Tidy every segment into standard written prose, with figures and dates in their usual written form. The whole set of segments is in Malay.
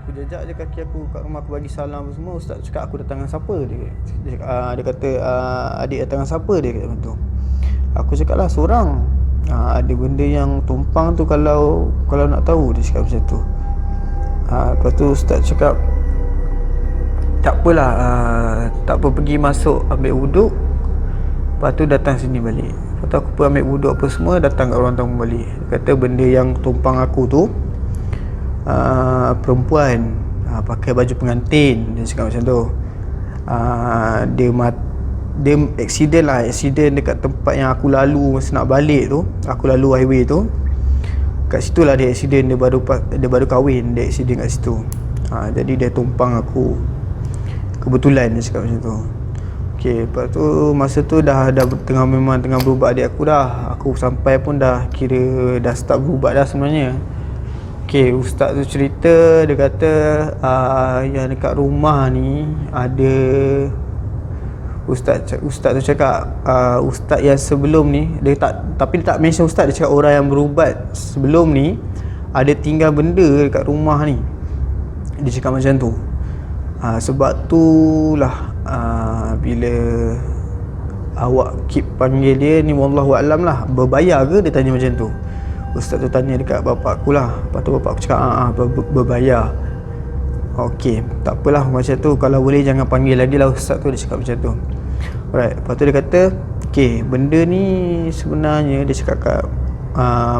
Aku jejak je kaki aku kat rumah, aku bagi salam semua. Ustaz cakap aku datang dengan siapa? Dia cakap, dia kata, adik datang dengan siapa? Dia kata macam tu. Aku cakap lah seorang. Ada benda yang tumpang tu, kalau nak tahu. Dia cakap macam tu. Lepas tu ustaz cakap, tak apalah, tak apa, pergi masuk ambil wuduk, lepas tu datang sini balik. Lepas tu aku pergi ambil wuduk apa semua, datang kat ruang tamu balik. Dia kata benda yang tumpang aku tu, perempuan, pakai baju pengantin. Dia cakap macam tu. Dia accident dekat tempat yang aku lalu masa nak balik tu. Aku lalu highway tu, kat situ lah dia accident. Dia baru kahwin, dia accident kat situ. Jadi dia tumpang aku kebetulan. Dia cakap macam tu. Okey, lepas tu masa tu dah memang tengah berubat adik aku dah. Aku sampai pun dah kira dah start berubat dah sebenarnya. Okey, ustaz tu cerita, dia kata yang dekat rumah ni ada Ustaz tu cakap, ustaz yang sebelum ni, dia tak mention ustaz, dia cakap orang yang berubat sebelum ni ada tinggal benda dekat rumah ni. Dia cakap macam tu. Sebab tu lah bila awak keep panggil dia ni, wallahu alam lah, berbayar ke? Dia tanya macam tu. Ustaz tu tanya dekat bapak aku lah. Lepas tu bapak aku cakap berbayar. Okey, tak apalah, macam tu kalau boleh jangan panggil lagi lah ustaz tu. Dia cakap macam tu. Alright, lepas tu dia kata, okey, benda ni sebenarnya, dia cakap kat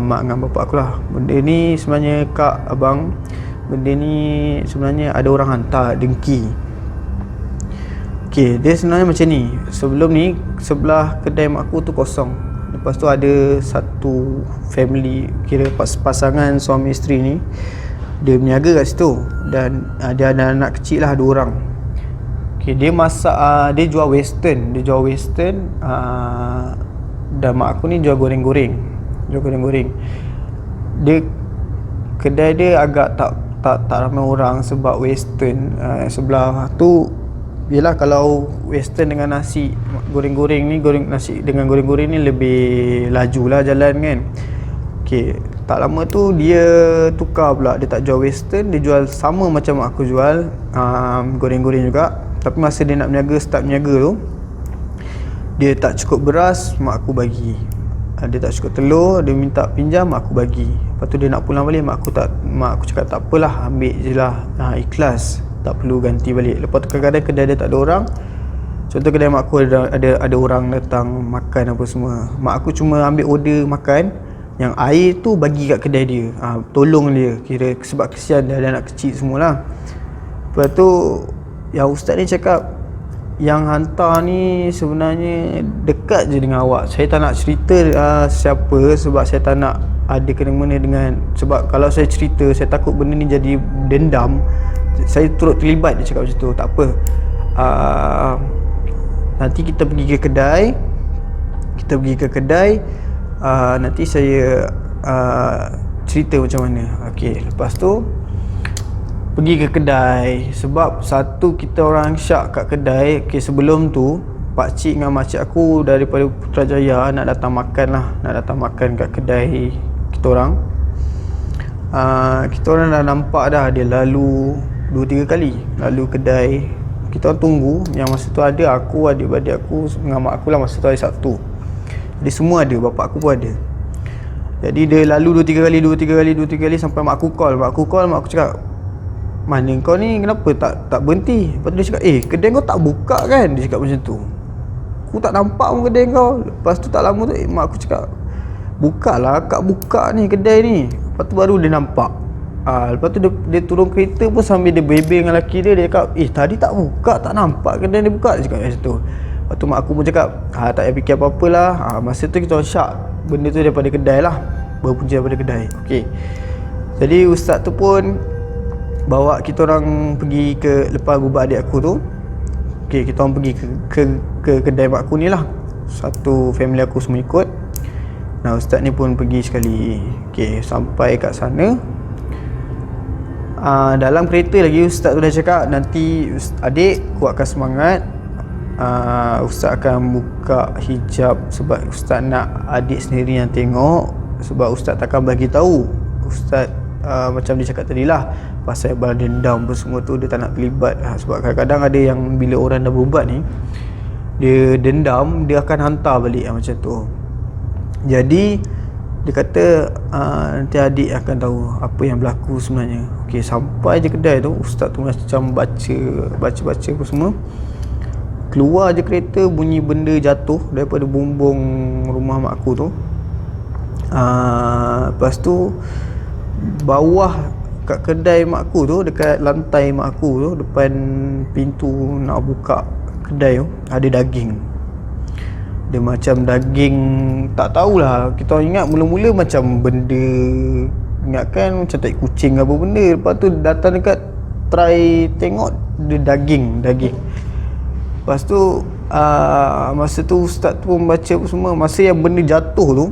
mak dengan bapak aku lah, benda ni sebenarnya kak, abang, benda ni sebenarnya ada orang hantar dengki. Okey, dia sebenarnya macam ni. Sebelum ni sebelah kedai mak aku tu kosong. Lepas tu ada satu family, kira pasangan suami isteri ni, dia berniaga kat situ. Dan dia ada anak kecil lah, 2 orang. Okay, dia masak, dia jual western. Dan mak aku ni jual goreng-goreng. Dia, kedai dia agak tak ramai orang sebab western. Sebelah tu, yelah, kalau western dengan nasi goreng-goreng ni, nasi dengan goreng-goreng ni lebih laju lah jalan kan. Okay, tak lama tu dia tukar pula. Dia tak jual western, dia jual sama macam aku jual, goreng-goreng juga. Tapi masa dia nak start berniaga tu, dia tak cukup beras, mak aku bagi. Dia tak cukup telur, dia minta pinjam, mak aku bagi. Lepas tu dia nak pulang balik, mak aku cakap tak apalah, ambil je lah, ikhlas, tak perlu ganti balik. Lepas tu kadang-kadang kedai dia tak ada orang. Contoh kedai mak aku ada orang datang makan apa semua, mak aku cuma ambil order makan, yang air tu bagi kat kedai dia, tolong dia, kira sebab kesian dia ada anak kecil semualah. Lepas tu yang ustaz ni cakap, yang hantar ni sebenarnya dekat je dengan awak. Saya tak nak cerita siapa, sebab saya tak nak ada kena-mena dengan, sebab kalau saya cerita, saya takut benda ni jadi dendam, saya turut terlibat. Dia cakap macam tu. Tak apa, nanti kita pergi ke kedai, nanti saya cerita macam mana. Okey, lepas tu pergi ke kedai. Sebab satu, kita orang syak kat kedai. Okay, sebelum tu pakcik dengan makcik aku daripada Putrajaya nak datang makan kat kedai kita orang. Kita orang dah nampak dah dia lalu 2-3 kali lalu kedai. Kita orang tunggu. Yang masa tu ada aku, adik-adik aku dengan mak aku lah. Masa tu hari Sabtu, jadi semua ada, bapak aku pun ada. Jadi dia lalu 2-3 kali sampai mak aku call. Mak aku cakap, mana kau ni, kenapa tak berhenti? Lepas tu dia cakap, kedai kau tak buka kan? Dia cakap macam tu. Aku tak nampak pun kedai kau. Lepas tu tak lama tu mak aku cakap, buka lah kak, buka ni kedai ni. Lepas tu baru dia nampak. Lepas tu dia turun kereta pun sambil dia bebel dengan lelaki dia. Dia cakap, tadi tak buka, tak nampak kedai dia buka. Dia cakap macam tu. Lepas tu mak aku pun cakap, tak payah fikir apa-apa lah. Masa tu kita orang syak benda tu daripada kedai lah, berpunca daripada kedai. Okey, jadi ustaz tu pun bawa kita orang pergi ke, lepas berubat adik aku tu. Okey, kita orang pergi ke kedai mak aku ni lah. Satu family aku semua ikut. Nah, ustaz ni pun pergi sekali. Okey, sampai kat sana, dalam kereta lagi ustaz tu dah cakap, nanti adik kuatkan semangat, ustaz akan buka hijab sebab ustaz nak adik sendiri yang tengok. Sebab ustaz takkan bagi tahu. Ustaz macam dia cakap tadi lah, pasal balas dendam apa semua tu, dia tak nak terlibat. Sebab kadang-kadang ada yang bila orang dah berubat ni, dia dendam, dia akan hantar balik macam tu. Jadi dia kata nanti adik akan tahu apa yang berlaku sebenarnya. Okey, sampai je kedai tu, ustaz tu macam baca apa semua. Keluar je kereta, bunyi benda jatuh daripada bumbung rumah mak aku tu. Lepas tu bawah kat kedai mak aku tu, dekat lantai mak aku tu, depan pintu nak buka kedai tu, ada daging. Dia macam daging, tak tahulah, kita orang ingat mula-mula macam benda, ingatkan macam tai kucing apa benda. Lepas tu datang dekat, try tengok, dia daging. Lepas tu masa tu ustaz tu pun baca apa semua. Masa yang benda jatuh tu,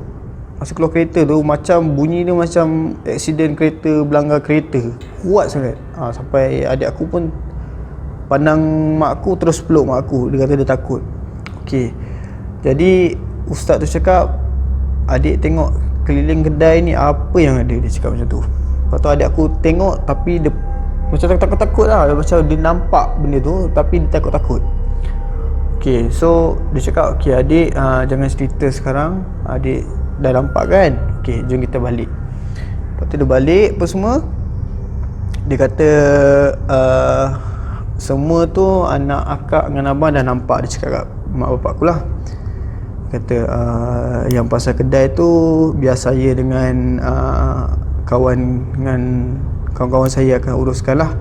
masa keluar kereta tu, macam bunyi dia macam aksiden kereta berlanggar kereta, kuat sangat. Sampai adik aku pun pandang mak aku, terus peluk mak aku. Dia kata dia takut. Okey, jadi ustaz tu cakap, adik tengok keliling kedai ni apa yang ada. Dia cakap macam tu. Lepas tu adik aku tengok, tapi dia macam takut-takut lah. Macam dia nampak benda tu, tapi dia takut-takut. Okay, so dia cakap, okay adik, jangan cerita sekarang, adik dah nampak kan. Okay, jom kita balik. Lepas tu dia balik apa semua. Dia kata semua tu anak akak dengan abang dah nampak. Dia cakap kat mak bapak aku lah. Dia kata yang pasal kedai tu, biar saya dengan kawan-kawan saya akan uruskan lah.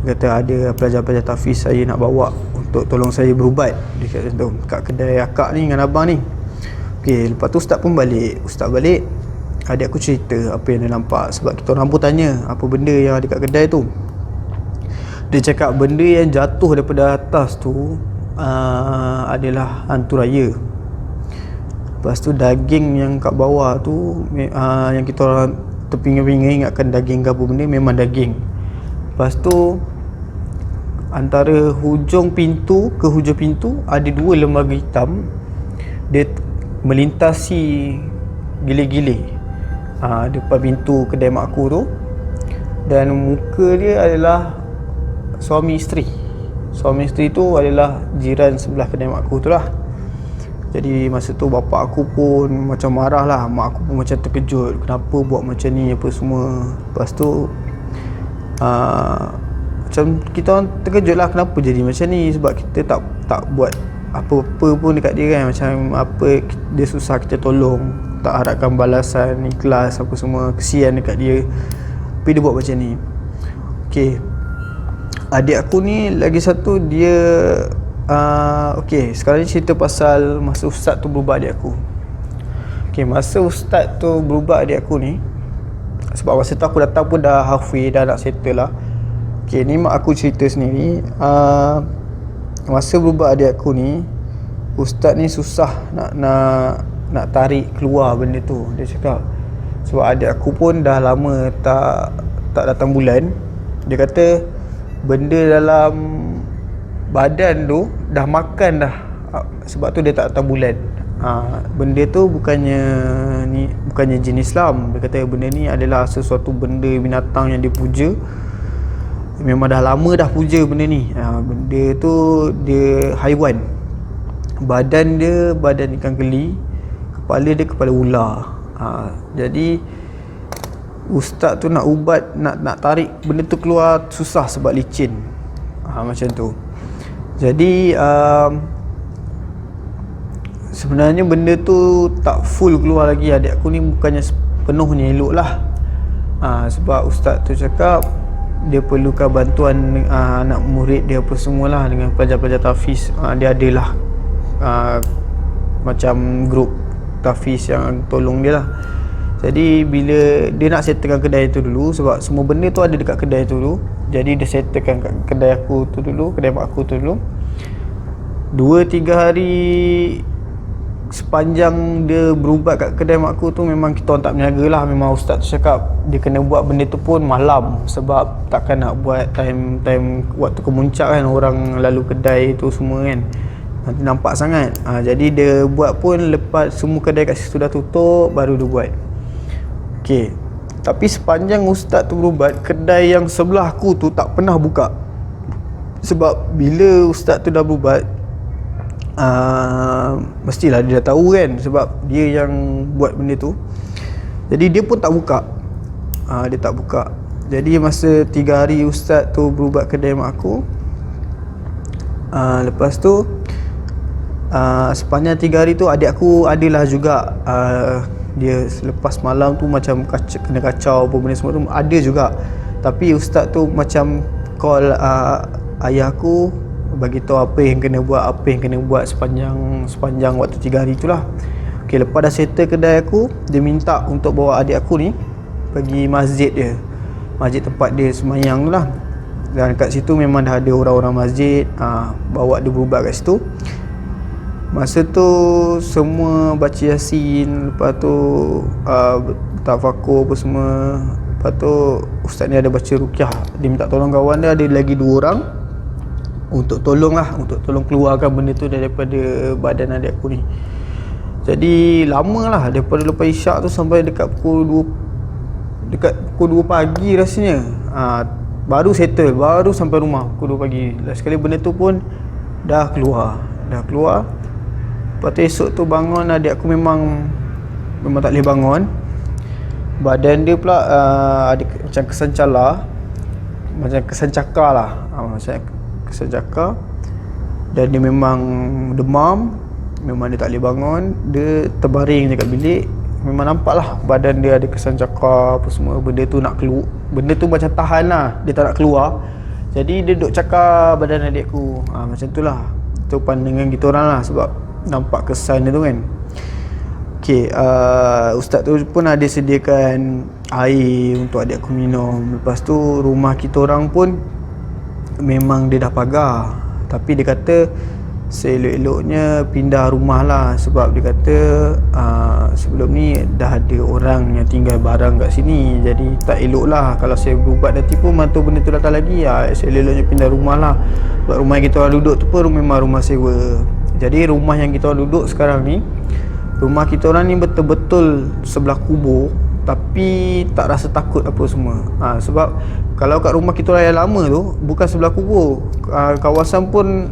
Dia kata ada pelajar-pelajar tahfiz saya nak bawa untuk tolong saya berubat. Dia kata tu kat kedai akak ni dengan abang ni. Okey, lepas tu ustaz pun balik. Ustaz balik, adik aku cerita apa yang dia nampak. Sebab kita orang pun tanya apa benda yang ada kat kedai tu. Dia cakap benda yang jatuh daripada atas tu adalah hantu raya. Lepas tu daging yang kat bawah tu, yang kita orang terpinga-pinga ingatkan daging ke apa benda, memang daging. Lepas tu antara hujung pintu ke hujung pintu ada dua lembaga hitam. Dia melintasi gile-gile depan pintu kedai mak aku tu. Dan muka dia adalah suami isteri. Suami isteri tu adalah jiran sebelah kedai mak aku tu lah. Jadi masa tu bapak aku pun macam marah lah. Mak aku pun macam terkejut, kenapa buat macam ni apa semua. Lepas tu macam kita orang terkejut lah, kenapa jadi macam ni. Sebab kita tak buat apa-apa pun dekat dia kan. Macam apa dia susah kita tolong, tak harapkan balasan, ikhlas apa semua, kesian dekat dia, tapi dia buat macam ni. Okay, adik aku ni lagi satu dia okay, sekarang ni cerita pasal masa ustaz tu berubah adik aku. Okay, masa ustaz tu berubah adik aku ni, sebab masa tu aku datang pun dah halfway, dah nak settle lah. Okay, ni mak aku cerita sendiri. Masa berubah adik aku ni, ustaz ni susah nak tarik keluar benda tu. Dia cakap sebab adik aku pun dah lama tak datang bulan. Dia kata benda dalam badan tu dah makan dah, sebab tu dia tak datang bulan. Benda tu bukannya jin Islam. Dia kata benda ni adalah sesuatu benda binatang yang dia puja. Memang dah lama dah puja benda ni. Benda tu dia haiwan. Badan dia badan ikan keli, kepala dia kepala ular. Jadi ustaz tu nak ubat, nak tarik benda tu keluar susah sebab licin. Macam tu. Jadi sebenarnya benda tu tak full keluar lagi. Adik aku ni bukannya penuhnya elok lah. Sebab ustaz tu cakap dia perlukan bantuan anak murid dia apa semualah, dengan pelajar-pelajar tahfiz. Dia adalah macam grup tahfiz yang tolong dia lah. Jadi bila dia nak settlekan kedai tu dulu, sebab semua benda tu ada dekat kedai tu dulu, jadi dia settlekan kat kedai aku tu dulu, kedai mak aku tu dulu. 2-3 hari sepanjang dia berubat kat kedai mak aku tu, memang kita orang tak berniaga lah. Memang ustaz tu cakap dia kena buat benda tu pun malam, sebab takkan nak buat time waktu kemuncak kan, orang lalu kedai tu semua kan, nanti nampak sangat. Jadi dia buat pun lepas semua kedai kat situ dah tutup, baru dia buat. Okay, Tapi sepanjang ustaz tu berubat, kedai yang sebelah aku tu tak pernah buka. Sebab bila ustaz tu dah berubat, mestilah dia dah tahu kan, sebab dia yang buat benda tu. Jadi dia pun tak buka. Dia tak buka. Jadi masa 3 hari ustaz tu berubat kedai mak aku, lepas tu sepanjang 3 hari tu adik aku adalah juga, dia selepas malam tu macam kena kacau apa benda semua tu ada juga. Tapi ustaz tu macam call ayah aku, bagi tahu apa yang kena buat sepanjang waktu 3 hari tu lah. Okay, lepas dah settle kedai aku, dia minta untuk bawa adik aku ni pergi masjid dia, masjid tempat dia semayang tu lah. Dan kat situ memang dah ada orang-orang masjid, bawa dia berubat kat situ. Masa tu semua baca Yasin, lepas tu tafakur apa semua. Lepas tu ustaz ni ada baca ruqyah. Dia minta tolong kawan dia, ada lagi 2 orang untuk tolong keluarkan benda tu daripada badan adik aku ni. Jadi lama lah, daripada lepas isyak tu sampai dekat pukul 2 pagi rasanya. Baru settle, baru sampai rumah pukul 2 pagi. Last sekali benda tu pun dah keluar. Lepas tu esok tu bangun, adik aku memang tak boleh bangun. Badan dia pula ada macam kesan cakar lah, macam kesan cakar. Dan dia memang demam, memang dia tak boleh bangun. Dia terbaring je kat bilik. Memang nampak lah badan dia ada kesan cakar apa semua. Benda tu nak keluar, benda tu macam tahan lah, dia tak nak keluar. Jadi dia duduk cakar badan adik aku. Macam tu lah, tu pandangan kita orang lah, sebab nampak kesan dia tu kan. Okay, ustaz tu pun ada sediakan air untuk adik aku minum. Lepas tu rumah kita orang pun memang dia dah pagar, tapi dia kata seelok-eloknya pindah rumah lah. Sebab dia kata sebelum ni dah ada orang yang tinggal barang kat sini, jadi tak elok lah kalau saya berubat nanti pun mantu benda tu datang lagi. Seelok-eloknya pindah rumah lah. Sebab rumah yang kita orang duduk tu pun memang rumah sewa. Jadi rumah yang kita orang duduk sekarang ni, rumah kita orang ni betul-betul sebelah kubur, tapi tak rasa takut apa semua. Sebab kalau kat rumah kita orang yang lama tu bukan sebelah kubur, kawasan pun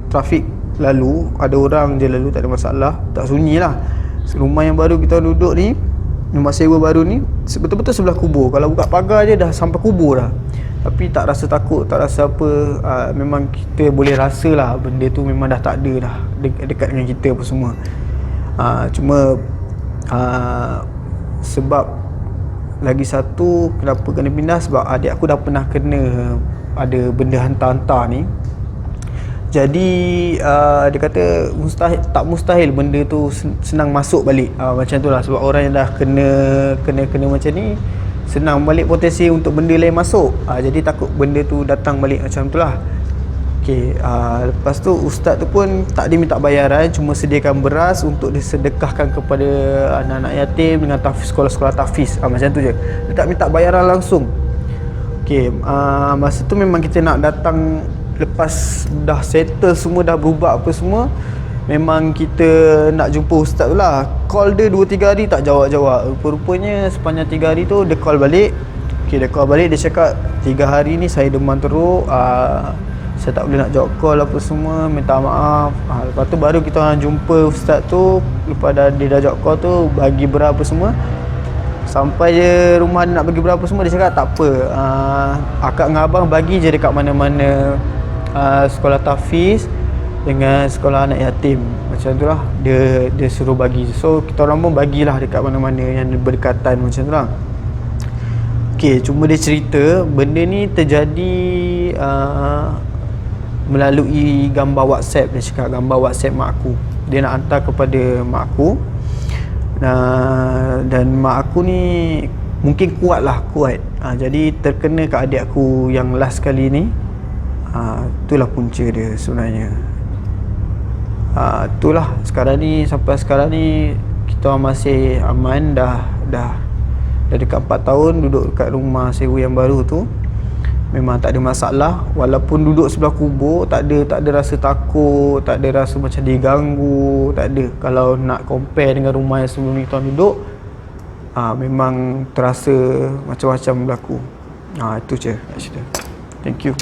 trafik lalu, ada orang je lalu, tak ada masalah, tak sunyi lah. Rumah yang baru kita orang duduk ni, rumah sewa baru ni, betul-betul sebelah kubur. Kalau buka pagar je dah sampai kubur dah. Tapi tak rasa takut, tak rasa apa. Memang kita boleh rasa lah benda tu memang dah tak ada dah dekat dengan kita apa semua. Cuma sebab lagi satu kenapa kena pindah, sebab adik aku dah pernah kena ada benda hantar-hantar ni. Jadi dia kata tak mustahil benda tu senang masuk balik. Macam tu lah, sebab orang yang dah kena macam ni, senang balik potensi untuk benda lain masuk. Jadi takut benda tu datang balik macam tu lah. Okay, lepas tu ustaz tu pun tak dia minta bayaran, cuma sediakan beras untuk disedekahkan kepada anak-anak yatim dengan sekolah-sekolah tahfiz. Macam tu je, dia tak minta bayaran langsung. Okay, masa tu memang kita nak datang lepas dah settle semua, dah berubah apa semua, memang kita nak jumpa ustaz tu lah. Call dia 2-3 hari tak jawab-jawab. Rupa-rupanya sepanjang 3 hari tu dia call balik. Okay, dia call balik, dia cakap 3 hari ni saya demam teruk, saya tak boleh nak jawab call apa semua, minta maaf. Lepas tu baru kita orang jumpa ustaz tu. Lepas dia dah jawab call tu, bagi berapa semua. Sampai je rumah dia nak bagi berapa semua, dia cakap tak apa, akak dengan abang bagi je dekat mana-mana sekolah tahfiz dengan sekolah anak yatim. Macam tu lah, dia suruh bagi. So kita orang pun bagilah dekat mana-mana yang berdekatan macam tu lah. Okay, cuma dia cerita benda ni terjadi melalui gambar WhatsApp. Dia cakap gambar WhatsApp mak aku, dia nak hantar kepada mak aku. Dan mak aku ni mungkin kuat. Jadi terkena ke adik aku yang last kali ni. Itulah punca dia sebenarnya. Itulah sekarang ni, sampai sekarang ni kita masih aman. Dah dekat 4 tahun duduk dekat rumah sewa yang baru tu. Memang tak ada masalah. Walaupun duduk sebelah kubur, tak ada rasa takut, tak ada rasa macam diganggu, tak ada. Kalau nak compare dengan rumah yang sebelum ni tuan duduk, memang terasa macam-macam berlaku. Itu je kat situ. Thank you.